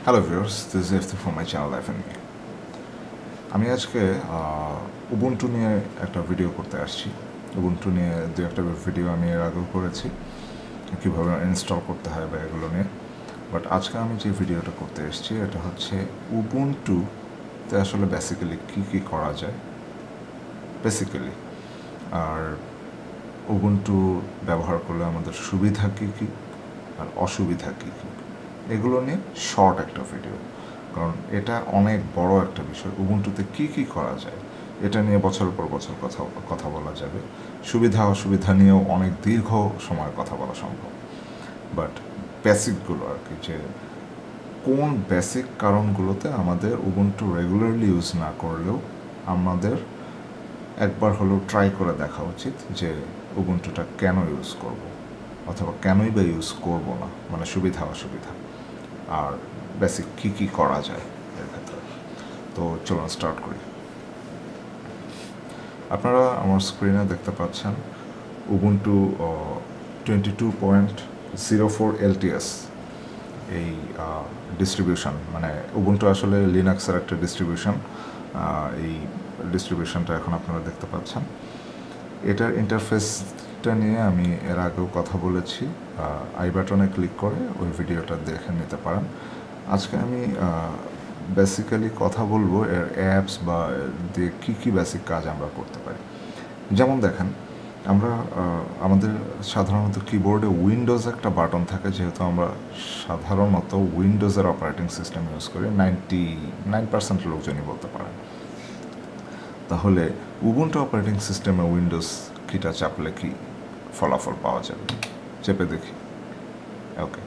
Hello viewers, this is ifti from my channel Life and Me. আমি আজকে Ubuntu নিয়ে একটা ভিডিও করতে আসছি। উবুন্টু নিয়ে দু একটা ভিডিও আমি এর আগেও করেছি, কীভাবে ইনস্টল করতে হয় বা এগুলো নিয়ে। বাট আজকে আমি যে ভিডিওটা করতে এসেছি এটা হচ্ছে উবুন্টুতে আসলে বেসিক্যালি কী করা যায় বেসিক্যালি, আর উবুন্টু ব্যবহার করলে আমাদের সুবিধা কী আর অসুবিধা কী এগুলো নিয়ে শর্ট একটা ভিডিও। কারণ এটা অনেক বড় একটা বিষয়, উবুন্টুতে কী করা যায় এটা নিয়ে বছরের পর বছর কথা বলা যাবে। সুবিধা অসুবিধা নিয়েও অনেক দীর্ঘ সময় কথা বলা সম্ভব। বাট বেসিকগুলো আর কি, যে কোন বেসিক কারণগুলোতে আমাদের উবুন্টু রেগুলারলি ইউজ না করলেও আমাদের একবার হলেও ট্রাই করে দেখা উচিত যে উবুন্টুটা কেন ইউজ করব, অথবা কেনই বা ইউজ করব না, মানে সুবিধা অসুবিধা আর বেসিক কী করা যায় এর ক্ষেত্রে। তো চলুন স্টার্ট করি। আপনারা আমার স্ক্রিনে দেখতে পাচ্ছেন উবুন্টু 22.04 LTS এই ডিস্ট্রিবিউশন, মানে উবুন্টু আসলে লিনাক্সের একটা ডিস্ট্রিবিউশন। এই ডিস্ট্রিবিউশনটা এখন আপনারা দেখতে পাচ্ছেন। এটার ইন্টারফেসটা নিয়ে আমি এর আগেও কথা বলেছি, আই বাটনে ক্লিক করে ওই ভিডিওটা দেখে নিতে পারেন। আজকে আমি বেসিক্যালি কথা বলবো এর অ্যাপস বা দিয়ে কী বেসিক কাজ আমরা করতে পারি। যেমন দেখেন, আমরা আমাদের সাধারণত কিবোর্ডে উইন্ডোজ একটা বাটন থাকে, যেহেতু আমরা সাধারণত উইন্ডোজের অপারেটিং সিস্টেম ইউজ করি, 99% লোকজনই বলতে পারেন। তাহলে উবুন্টু অপারেটিং সিস্টেমে উইন্ডোজ কিটা চাপলে কি ফলাফল পাওয়া যাবে, চেপে দেখি। ওকে,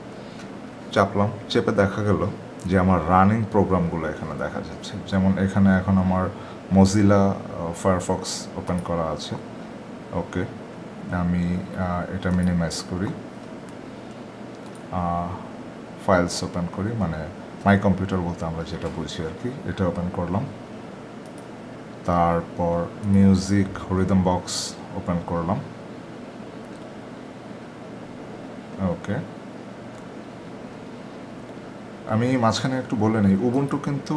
চাপলাম, চেপে দেখা গেল যে আমার রানিং প্রোগ্রামগুলো এখানে দেখা যাচ্ছে। যেমন এখানে এখন আমার মজিলা ফায়ারফক্স ওপেন করা আছে। ওকে, আমি এটা মিনিমাইজ করি, ফাইলস ওপেন করি, মানে মাই কম্পিউটার বলতে আমরা যেটা বুঝি আর কি, এটা ওপেন করলাম। তারপর মিউজিক রিদম বক্স ওপেন করলাম। ওকে, আমি মাঝখানে একটু বলে নিই, উবুন্টু কিন্তু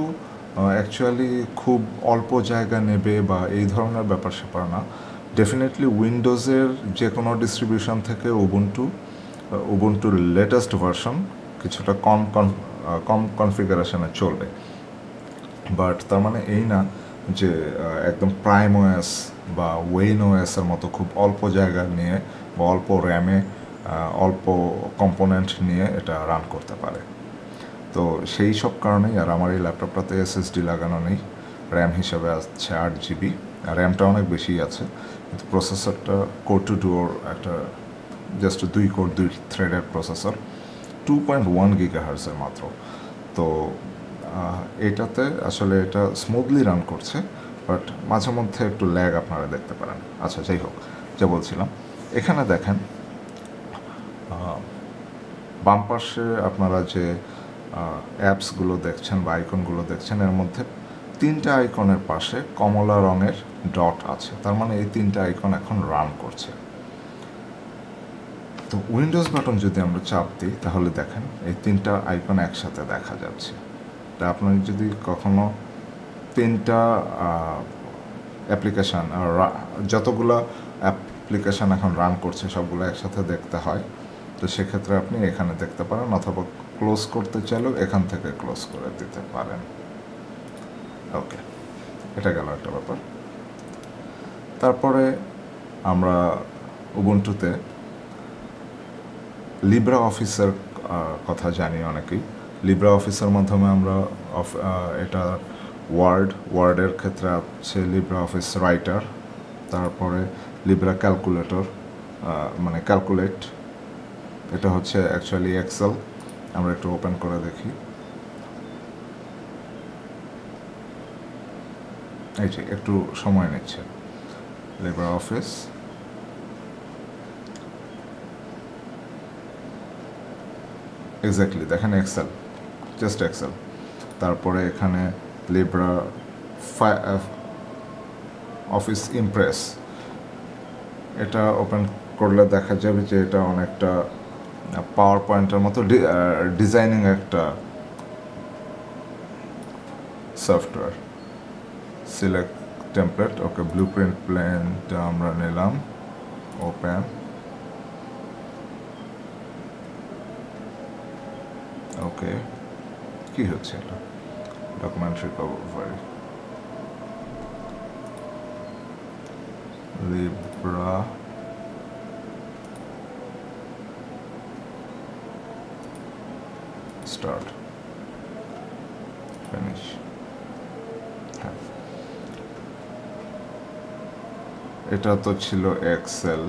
অ্যাকচুয়ালি খুব অল্প জায়গা নেবে বা এই ধরনের ব্যাপার স্যাপার না। ডেফিনেটলি উইন্ডোজের যে কোনো ডিস্ট্রিবিউশন থেকে উবুন্টুর লেটেস্ট ভার্সন কিছুটা কম কনফিগারেশনে চলবে। বাট তার মানে এই না যে একদম প্রাইম ওএস বা ওয়েইন ওএসের মতো খুব অল্প জায়গা নিয়ে বা অল্প র্যামে অল্প কম্পোনেন্ট নিয়ে এটা রান করতে পারে। তো সেই সব কারণেই, আর আমার এই ল্যাপটপটাতে SSD লাগানো নেই, র্যাম হিসাবে আছে 8GB, আর র্যামটা অনেক বেশি আছে, কিন্তু প্রসেসরটা কোর টু ডুওর একটা জাস্ট 2 কোর 2 থ্রেডের প্রসেসর, 2.1 GHz মাত্র। তো এটাতে আসলে এটা স্মুথলি রান করছে, বাট মাঝে মধ্যে একটু ল্যাগ আপনারা দেখতে পারেন। আচ্ছা, যাই হোক, যা বলছিলাম, এখানে দেখেন বাম পাশে আপনারা যে অ্যাপসগুলো দেখছেন বা আইকনগুলো দেখছেন, এর মধ্যে 3টে আইকনের পাশে কমলা রঙের ডট আছে, তার মানে এই 3টে আইকন এখন রান করছে। তো উইন্ডোজ বাটন যদি আমরা চাপ দিই, তাহলে দেখেন এই 3টা আইকন একসাথে দেখা যাচ্ছে। তা আপনার যদি কখনো 3টা অ্যাপ্লিকেশান, যতগুলো অ্যাপ্লিকেশান এখন রান করছে সবগুলো একসাথে দেখতে হয়, তো সেক্ষেত্রে আপনি এখানে দেখতে পারেন, অথবা ক্লোজ করতে চাইলেও এখান থেকে ক্লোজ করে দিতে পারেন। ওকে, এটা গেল একটা ব্যাপার। তারপরে আমরা উবুন্টুতে লিব্রা অফিসের কথা জানি অনেকেই। লিব্রা অফিসের মাধ্যমে আমরা এটা ওয়ার্ডের ক্ষেত্রে আছে লিব্রা অফিস রাইটার, তারপরে লিব্রা ক্যালকুলেটর, মানে ক্যালকুলেট, এটা হচ্ছে অ্যাকচুয়ালি এক্সেল। আমরা একটু ওপেন করে দেখি, এই যে একটু সময় নিচ্ছে লিব্রা অফিস। এক্স্যাক্টলি দেখেন, এক্সেল, জাস্ট এক্সেল। তারপরে এখানে লিব্রা অফিস ইমপ্রেস, এটা ওপেন করলে দেখা যাবে যে এটা অনেকটা পাওয়ার পয়েন্টের মতো ডিজাইনিং একটা সফটওয়্যার, সিলেক্ট টেমপ্লেট, ওকে ব্লুপ্রিন্ট প্লেনটা আমরা নিলাম, ওপেন, ওকে। কি হচ্ছে এটা? Document recovery, Libra start, finish. হ্যাঁ, এটা তো ছিল এক্সেল,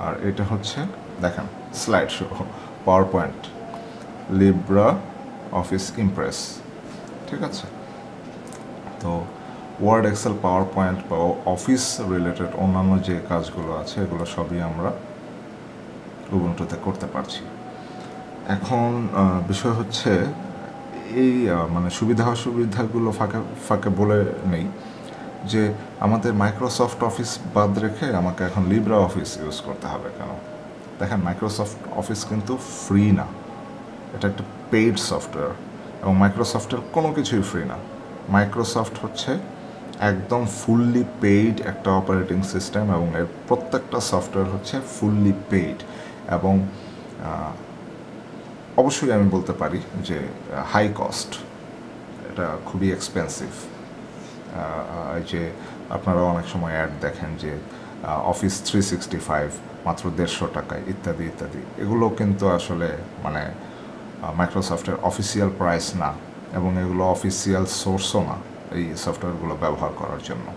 আর এটা হচ্ছে দেখেন slide show, power point, Libra office Impress, ঠিক আছে। তো ওয়ার্ড, এক্সেল, পাওয়ার পয়েন্ট বা অফিস রিলেটেড অন্যান্য যে কাজগুলো আছে এগুলো সবই আমরা উবুন্টুতে করতে পারছি। এখন বিষয় হচ্ছে এই মানে সুবিধা অসুবিধাগুলো ফাঁকে ফাঁকে বলে নেই যে আমাদের মাইক্রোসফট অফিস বাদ রেখে আমাকে এখন লিব্রা অফিস ইউজ করতে হবে কেন? দেখেন, মাইক্রোসফট অফিস কিন্তু ফ্রি না, এটা একটা পেইড সফটওয়্যার, এবং মাইক্রোসফটের কোনো কিছুই ফ্রি না। মাইক্রোসফট হচ্ছে একদম ফুললি পেইড একটা অপারেটিং সিস্টেম, এবং এর প্রত্যেকটা সফটওয়্যার হচ্ছে ফুললি পেইড, এবং অবশ্যই আমি বলতে পারি যে হাই কস্ট, এটা খুবই এক্সপেন্সিভ। এই যে আপনারা অনেক সময় অ্যাড দেখেন যে অফিস 365 মাত্র 150 টাকায়, ইত্যাদি ইত্যাদি, এগুলো কিন্তু আসলে মানে মাইক্রোসফটের অফিসিয়াল প্রাইস না, এবং এগুলো অফিসিয়াল সোর্সও না এই সফটওয়্যারগুলো ব্যবহার করার জন্য।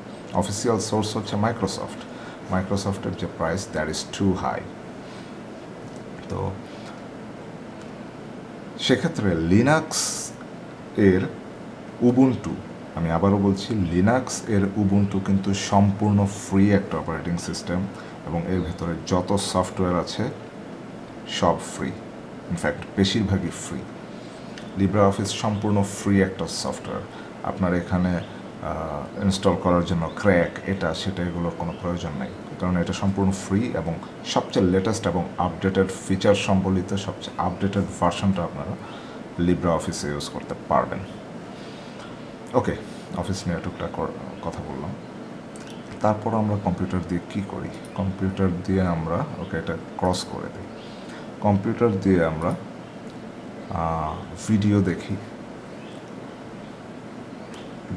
অফিসিয়াল সোর্স হচ্ছে মাইক্রোসফট, মাইক্রোসফটের যে price that is too high. তো সেক্ষেত্রে লিনাক্স এর উবুন্টু, আমি আবারও বলছি, লিনাক্স এর উবুন্টু কিন্তু সম্পূর্ণ ফ্রি একটা অপারেটিং সিস্টেম, এবং এর ভেতরে যত সফটওয়্যার আছে সব ফ্রি, ইনফ্যাক্ট বেশিরভাগই ফ্রি। লিব্রা অফিস সম্পূর্ণ ফ্রি একটা সফটওয়্যার, আপনার এখানে ইনস্টল করার জন্য ক্র্যাক, এটা সেটা এগুলোর কোনো প্রয়োজন নেই, কারণ এটা সম্পূর্ণ ফ্রি, এবং সবচেয়ে লেটেস্ট এবং আপডেটেড ফিচার সম্বলিত সবচেয়ে আপডেটেড ভার্সনটা আপনারা লিব্রা অফিসে ইউজ করতে পারবেন। ওকে, অফিস নিয়ে টুকটাক কথা বললাম। তারপর আমরা কম্পিউটার দিয়ে কি করি? কম্পিউটার দিয়ে আমরা, ওকে এটা ক্রস করে দিই, কম্পিউটার দিয়ে আমরা ভিডিও দেখি,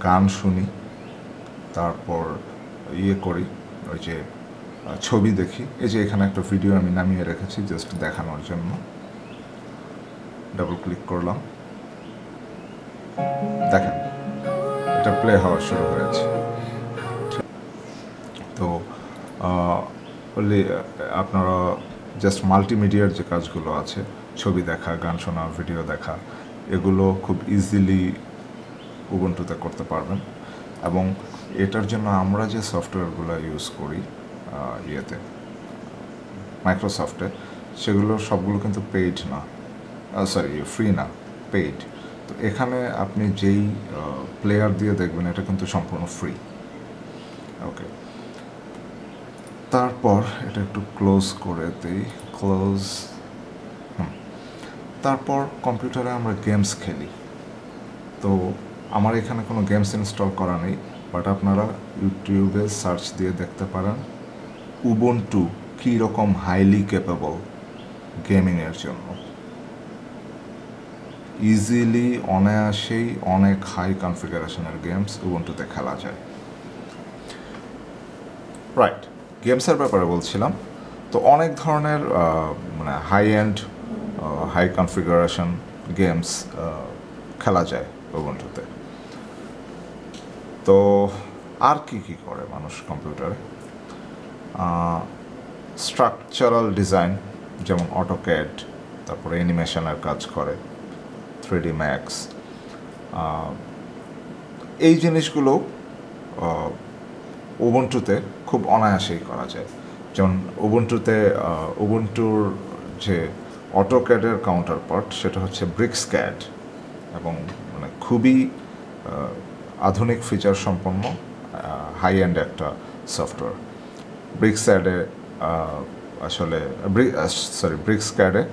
গান শুনি, তারপর করি, ওই যে ছবি দেখি। এই যে এখানে একটা ভিডিও আমি নামিয়ে রেখেছি জাস্ট দেখানোর জন্য, ডাবল ক্লিক করলাম, দেখেন এটা প্লে হওয়া শুরু হয়েছে। তো আপনারা জাস্ট মাল্টিমিডিয়ার যে কাজগুলো আছে, ছবি দেখা, গান শোনা, ভিডিও দেখা, এগুলো খুব ইজিলি উবুন্টুতে করতে পারবেন। এবং এটার জন্য আমরা যে সফটওয়্যারগুলো ইউজ করি ইয়েতে মাইক্রোসফটে, সেগুলো সবগুলো কিন্তু পেইড না, সরি ফ্রি না, পেইড। তো এখানে আপনি যেই প্লেয়ার দিয়ে দেখবেন এটা কিন্তু সম্পূর্ণ ফ্রি। ওকে, তারপর এটা একটু ক্লোজ করে দিই, ক্লোজ। তারপর কম্পিউটারে আমরা গেমস খেলি। তো আমার এখানে কোনো গেমস ইনস্টল করা নেই, বাট আপনারা ইউটিউবে সার্চ দিয়ে দেখতে পারেন উবুন্টু কীরকম হাইলি ক্যাপেবল গেমিংয়ের জন্য। ইজিলি অনায়াসেই অনেক হাই কনফিগারেশনের গেমস উবুন্টুতে খেলা যায়। রাইট, গেমসের ব্যাপারে বলছিলাম। তো অনেক ধরনের মানে high end high configuration games খেলা যায় উবুন্টুতে। তো আর কি কি করে মানুষ কম্পিউটারে? স্ট্রাকচারাল ডিজাইন, যেমন অটোক্যাড, তারপরে অ্যানিমেশনের কাজ করে, 3D Max, এই জিনিসগুলো উবুন্টুতে খুব অনায়াসেই করা যায়। যেমন উবুন্টুর যে অটোক্যাডের কাউন্টার পার্ট সেটা হচ্ছে ব্রিক্সক্যাড, এবং মানে খুবই আধুনিক ফিচার সম্পন্ন হাই এন্ড একটা সফটওয়্যার। ব্রিক্সক্যাডে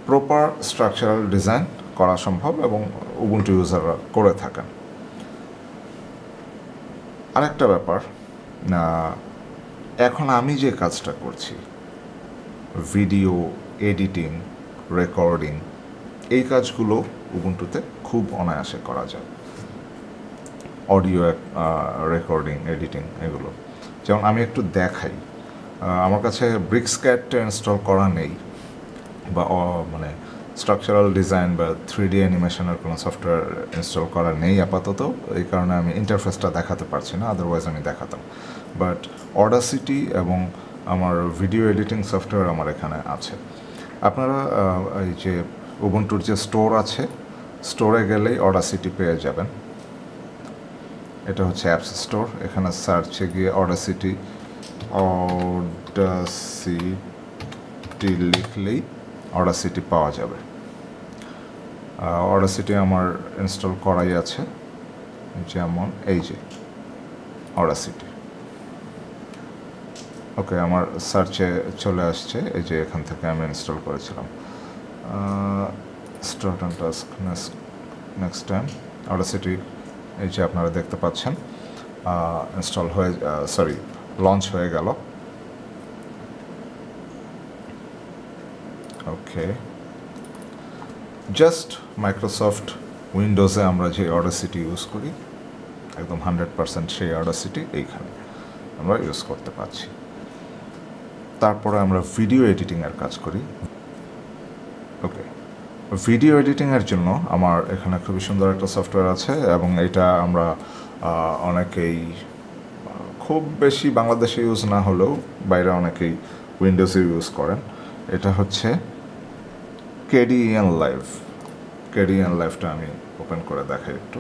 প্রপার স্ট্রাকচারাল ডিজাইন করা সম্ভব এবং উবুন্টু ইউজাররা করে থাকেন। আরেকটা ব্যাপার, এখন আমি যে কাজটা করছি, ভিডিও এডিটিং, রেকর্ডিং, এই কাজগুলো উবুন্টুতে খুব অনায়াসে করা যায়। অডিও রেকর্ডিং, এডিটিং, এগুলো যেমন আমি একটু দেখাই। আমার কাছে ব্রিক্সক্যাটটা ইনস্টল করা নেই, বা মানে স্ট্রাকচারাল ডিজাইন বা 3D অ্যানিমেশনের কোনো সফটওয়্যার ইনস্টল করা নেই আপাতত, এই কারণে আমি ইন্টারফেসটা দেখাতে পারছি না, আদারওয়াইজ আমি দেখাতাম। বাট অডাসিটি এবং আমার ভিডিও এডিটিং সফটওয়্যার আমার এখানে আছে। আপনারা এই যে উবুন্টুর যে স্টোর আছে, স্টোরে গেলেই অডাসিটি পেয়ে যাবেন। এটা হচ্ছে অ্যাপস স্টোর। এখানে সার্চে গিয়ে অডাসিটি লিখলেই অডাসিটি পাওয়া যাবে। অডাসিটি আমার ইনস্টল করাই আছে, যেমন এই যে অডাসিটি। ওকে, আমার সার্চে চলে আসছে, এই যে এখান থেকে আমি ইনস্টল করেছিলাম। Start and task, next time Audacity, এই যে আপনারা দেখতে পাচ্ছেন ইনস্টল হয়ে লঞ্চ হয়ে গেল। ওকে, জাস্ট মাইক্রোসফট উইন্ডোজে আমরা যে অডাসিটি ইউজ করি, একদম 100% সেই অডাসিটি এইখানে আমরা ইউজ করতে পারছি। তারপরে আমরা ভিডিও এডিটিংয়ের কাজ করি। ওকে, ভিডিও এডিটিংয়ের জন্য আমার এখানে খুবই সুন্দর একটা সফটওয়্যার আছে, এবং এটা আমরা অনেকেই, খুব বেশি বাংলাদেশে ইউজ না হলেও বাইরে অনেকেই উইন্ডোজে ইউজ করেন। এটা হচ্ছে KDEN লাইভ। KDEN লাইভটা আমি ওপেন করে দেখাই একটু।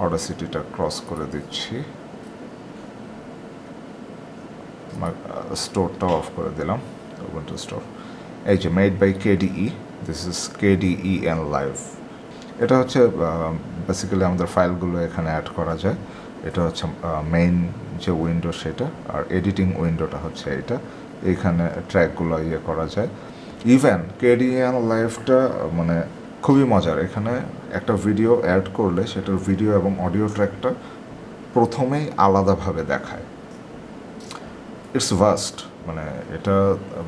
অডাসিটিটা ক্রস করে দিচ্ছি, স্টোরটা অফ করে দিলাম, উবুন্টু স্টোর। এই যে made by KDE, this is KDEN live. এটা হচ্ছে বেসিক্যালি আমাদের ফাইলগুলো এখানে অ্যাড করা যায়। এটা হচ্ছে মেইন যে উইন্ডো সেটা, আর এডিটিং উইন্ডোটা হচ্ছে এটা। এইখানে ট্র্যাকগুলো করা যায়। ইভেন KDEN লাইভটা মানে খুবই মজার। এখানে একটা ভিডিও অ্যাড করলে সেটার ভিডিও এবং অডিও ট্র্যাকটা প্রথমেই আলাদাভাবে দেখায়। ইটস ভাস্ট, মানে এটা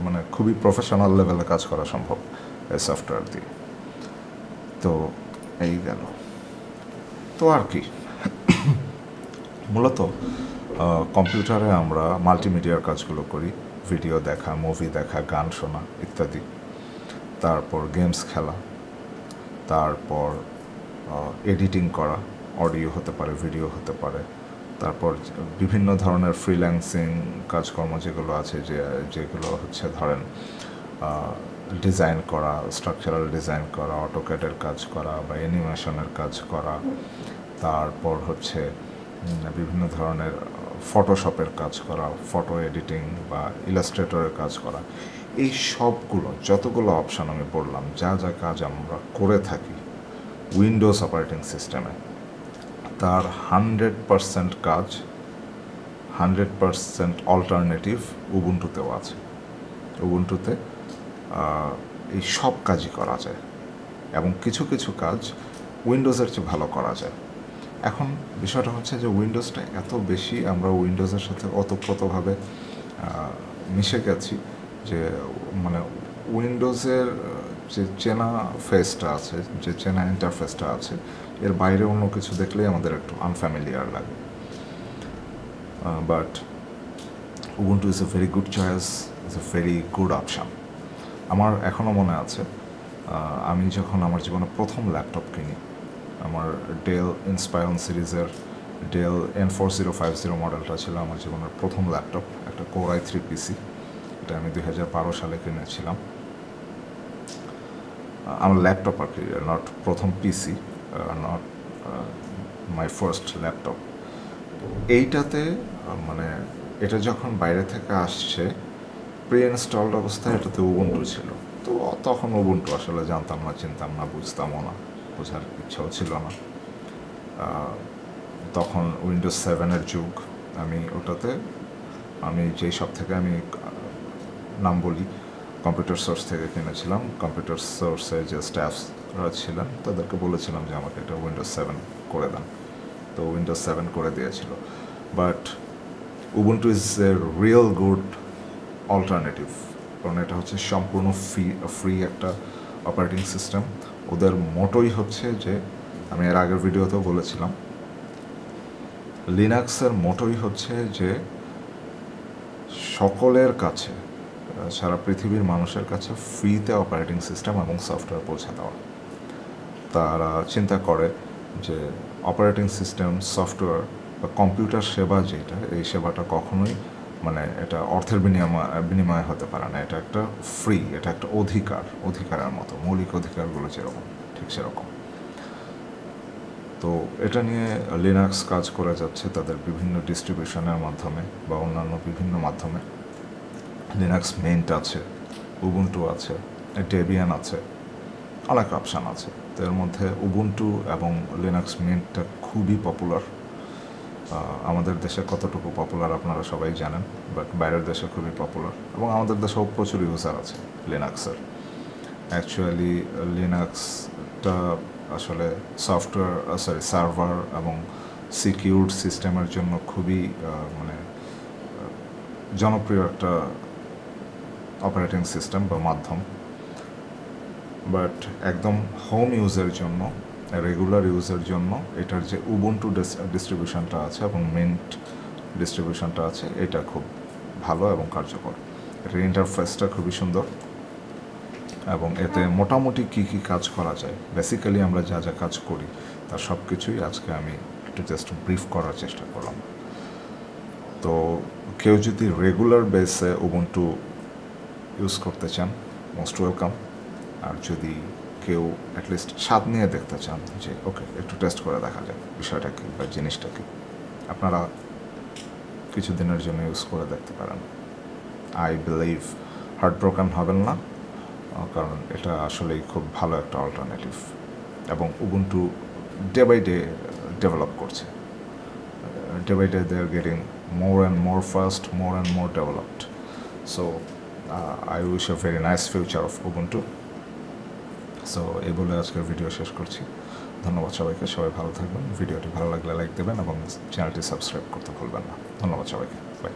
মানে খুবই প্রফেশনাল লেভেলে কাজ করা সম্ভব এই সফটওয়্যার দিয়ে। তো এই গেল। তো আর কি, মূলত কম্পিউটারে আমরা মাল্টিমিডিয়ার কাজগুলো করি, ভিডিও দেখা, মুভি দেখা, গান শোনা ইত্যাদি। তারপর গেমস খেলা, তারপর এডিটিং করা, অডিও হতে পারে, ভিডিও হতে পারে। তারপর বিভিন্ন ধরনের ফ্রিল্যান্সিং কাজকর্ম যেগুলো আছে, যেগুলো হচ্ছে ধরেন ডিজাইন করা, স্ট্রাকচারাল ডিজাইন করা, অটোক্যাডের কাজ করা বা অ্যানিমেশনের কাজ করা। তারপর হচ্ছে বিভিন্ন ধরনের ফটোশপের কাজ করা, ফটো এডিটিং বা ইলাস্ট্রেটরের কাজ করা। এই সবগুলো যতগুলো অপশান আমি বললাম, যা যা কাজ আমরা করে থাকি উইন্ডোজ অপারেটিং সিস্টেমে, তার 100% কাজ, 100% অল্টারনেটিভ উবুন্টুতেও আছে। উবুন্টুতে এই সব কাজই করা যায়, এবং কিছু কিছু কাজ উইন্ডোজের চেয়ে ভালো করা যায়। এখন বিষয়টা হচ্ছে যে উইন্ডোজটা এত বেশি, আমরা উইন্ডোজের সাথে ওতপ্রোতভাবে মিশে গেছি যে মানে উইন্ডোজের যে চেনা ফেসটা আছে, যে চেনা ইন্টারফেসটা আছে, এর বাইরে অন্য কিছু দেখলেই আমাদের একটু আনফ্যামিলিয়ার লাগে। But Ubuntu is a very good choice, is a very good option. আমার এখনও মনে আছে, আমি যখন আমার জীবনে প্রথম ল্যাপটপ কিনি, আমার ডেল ইন্সপায়রন সিরিজের ডেল N4050 মডেলটা ছিল আমার জীবনের প্রথম ল্যাপটপ, একটা Core i3 PC। এটা আমি 2012 সালে কিনেছিলাম। আমার ল্যাপটপ আর কি, নট প্রথম পিসি, নট মাই ফার্স্ট ল্যাপটপ। এইটাতে মানে এটা যখন বাইরে থেকে আসছে, প্রি ইনস্টলড অবস্থায় এটাতে উবুন্টু ছিল। তো তখন উবুন্টু আসলে জানতাম না, চিনতাম না, বুঝতামও না, বোঝার ইচ্ছাও ছিল না। তখন উইন্ডোজ 7-এর যুগ। আমি ওটাতে, আমি যেই সব থেকে আমি নাম বলি, কম্পিউটার সোর্স থেকে কিনেছিলাম। কম্পিউটার সোর্সে যে স্টাফরা ছিলেন তাদেরকে বলেছিলাম যে আমাকে এটা উইন্ডোজ 7 করে দেন, তো উইন্ডোজ 7 করে দিয়েছিল। But Ubuntu is a real good alternative, কারণ এটা হচ্ছে সম্পূর্ণ ফ্রি একটা অপারেটিং সিস্টেম। ওদের মোটোই হচ্ছে যে, আমি এর আগের ভিডিওতেও বলেছিলাম, লিনাক্সের মোটোই হচ্ছে যে সকলের কাছে, সারা পৃথিবীর মানুষের কাছে ফ্রিতে অপারেটিং সিস্টেম এবং সফটওয়্যার পৌঁছে দেওয়া। তারা চিন্তা করে যে অপারেটিং সিস্টেম, সফটওয়্যার বা কম্পিউটার সেবা যেটা, এই সেবাটা কখনোই মানে এটা অর্থের বিনিময়ে হতে পারে না। এটা একটা ফ্রি, এটা একটা অধিকারের মতো, মৌলিক অধিকারগুলো যেরকম ঠিক সেরকম। তো এটা নিয়ে লিনাক্স কাজ করে যাচ্ছে তাদের বিভিন্ন ডিস্ট্রিবিউশনের মাধ্যমে বা অন্যান্য বিভিন্ন মাধ্যমে। লিনাক্স মেইন্ট আছে, উবুন্টু আছে, ডেবিয়ান আছে, অনেক অপশান আছে। তো এর মধ্যে উবুন্টু এবং লিনাক্স মিন্টটা খুবই পপুলার। আমাদের দেশে কতটুকু পপুলার আপনারা সবাই জানেন, বাট বাইরের দেশে খুবই পপুলার, এবং আমাদের দেশেও প্রচুর ইউজার আছে লিনাক্সের। অ্যাকচুয়ালি লিনাক্সটা আসলে সার্ভার এবং সিকিউরড সিস্টেমের জন্য খুবই মানে জনপ্রিয় একটা অপারেটিং সিস্টেম বা মাধ্যম। বাট একদম হোম ইউজের জন্য, রেগুলার ইউজের জন্য এটার যে উবুন্টু ডিস্ট্রিবিউশনটা আছে এবং মিন্ট ডিস্ট্রিবিউশনটা আছে, এটা খুব ভালো এবং কার্যকর। এটার ইন্টারফেসটা খুবই সুন্দর এবং এতে মোটামুটি কী কী কাজ করা যায়, বেসিক্যালি আমরা যা যা কাজ করি তার সব কিছুই আজকে আমি একটু জাস্ট ব্রিফ করার চেষ্টা করলাম। তো কেউ যদি রেগুলার বেসে উবুন্টু ইউজ করতে চান, মোস্ট ওয়েলকাম। আর যদি কেউ অ্যাটলিস্ট স্বাদ নিয়ে দেখতে চান যে ওকে একটু টেস্ট করে দেখা যায় বিষয়টা কী বা জিনিসটা কী, আপনারা কিছুদিনের জন্য ইউজ করে দেখতে পারেন। আই বিলিভ হার্ট ব্রোকেন হবেন না, কারণ এটা আসলেই খুব ভালো একটা অল্টারনেটিভ। এবং Ubuntu day by day develop করছে, day by day they are getting more and more fast, more and more developed. So I wish a very nice future of Ubuntu. So এই বলে আজকের ভিডিও শেষ করছি। ধন্যবাদ সবাইকে, সবাই ভালো থাকবেন। ভিডিওটি ভালো লাগলে লাইক দেবেন এবং চ্যানেলটি সাবস্ক্রাইব করতে ভুলবেন না। ধন্যবাদ সবাইকে, বাই।